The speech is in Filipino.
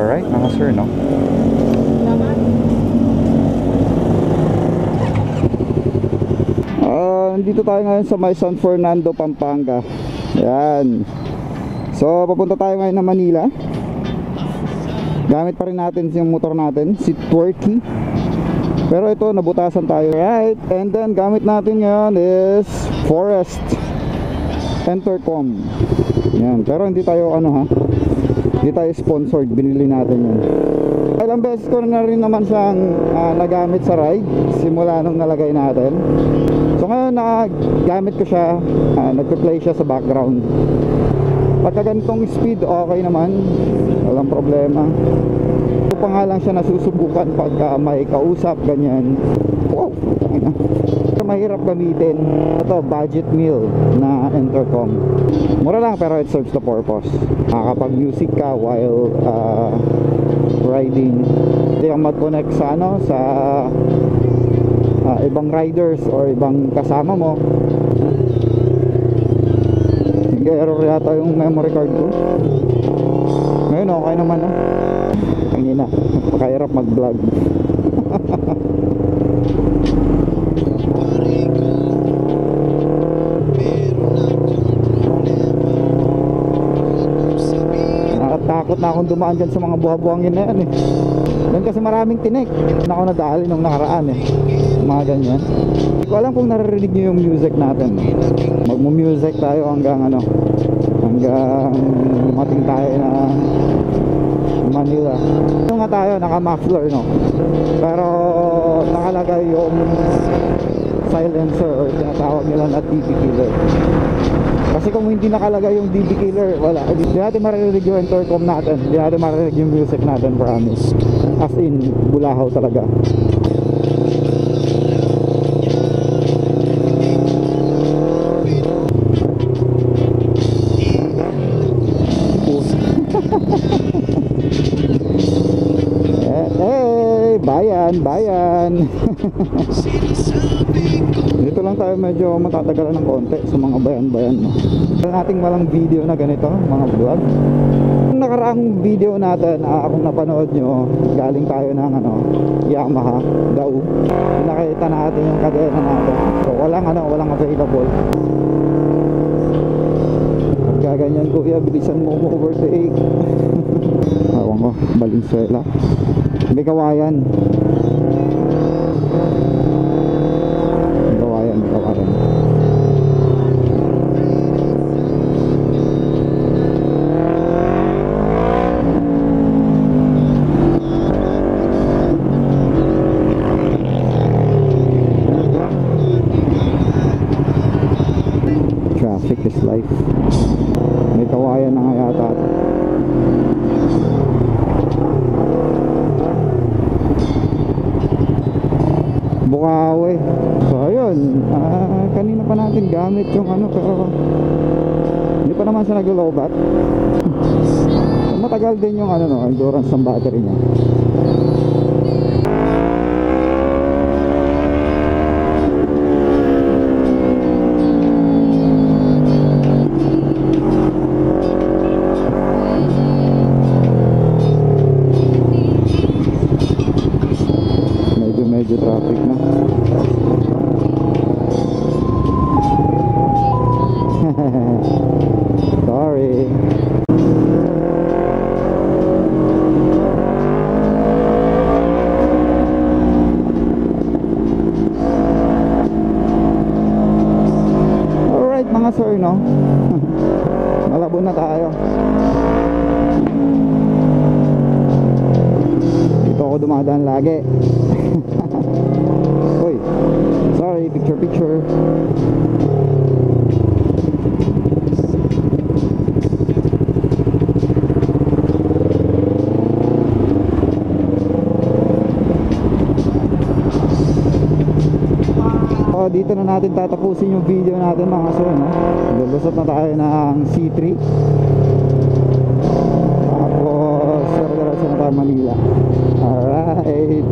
Alright mga sir, no? Nandito tayo ngayon sa may San Fernando, Pampanga. Yan. So papunta tayo ngayon na Manila. Gamit pa rin natin yung motor natin, si Twerky. Pero ito, nabutasan tayo. Right. And then gamit natin ngayon is Forest Intercom. Yan. Pero hindi tayo hindi tayo sponsored, binili natin yun. Ilang beses ko na rin naman siyang nagamit sa ride simula nung nalagay natin. So ngayon nagamit ko siya, nagpe-play siya sa background. Pagka ganitong speed, okay naman, walang problema. Ito pa nga lang siya nasusubukan pagka may kausap, ganyan. Wow, mahirap gamitin. Ito, budget meal na intercom. Mura lang pero it serves the purpose. Kapag music ka while riding, hindi kang mag-connect sa sa ibang riders or ibang kasama mo. Nag-error yata yung memory card ko. Ngayon okay naman, no? Tangina, napakahirap mag-vlog. Nakatakot na akong dumaan dyan sa mga buha-buhangin na yan eh. Doon kasi maraming tinik na ako nadali nung nakaraan eh, mga ganyan. Hindi ko alam kung naririnig nyo yung music natin. Magmu-music tayo hanggang hanggang mating tayo na Manila. Yung nga tayo, naka-muffler, no? Pero nakalagay yung silencer or tinatawag nila na DB killer. Kasi kung hindi nakalagay yung DB killer, wala, hindi natin maririnig yung intercom natin, hindi natin maririnig yung music natin, promise. As in, bulahaw talaga. Hey, bayan. Dito lang tayo medyo matatagalan ng konti sa mga bayan-bayan. Ating walang video na ganito, mga vlog. Yung nakaraang video natin, kung napanood nyo, galing tayo ng Yamaha Dao. Nakita natin yung kadena natin. So walang available. Gaganyan kuya, bilisan mo overtake. Awang ko, Valenzuela. May kawayan. Traffic is life. May kawayan na nga yata. Bukawi. So ayun, kanina pa natin gamit yung pero hindi pa naman siya nag-lowbat. Matagal din yung endurance ng battery niya. Medyo traffic na. Sorry. Alright mga sir, no? Malabo na tayo. Dito ako dumadaan lagi. Uy, sorry, picture. Dito na natin tatapusin yung video natin mga sir, no? Lulusot na tayo ng C3. Tapos diretso na tayo Manila. Alright.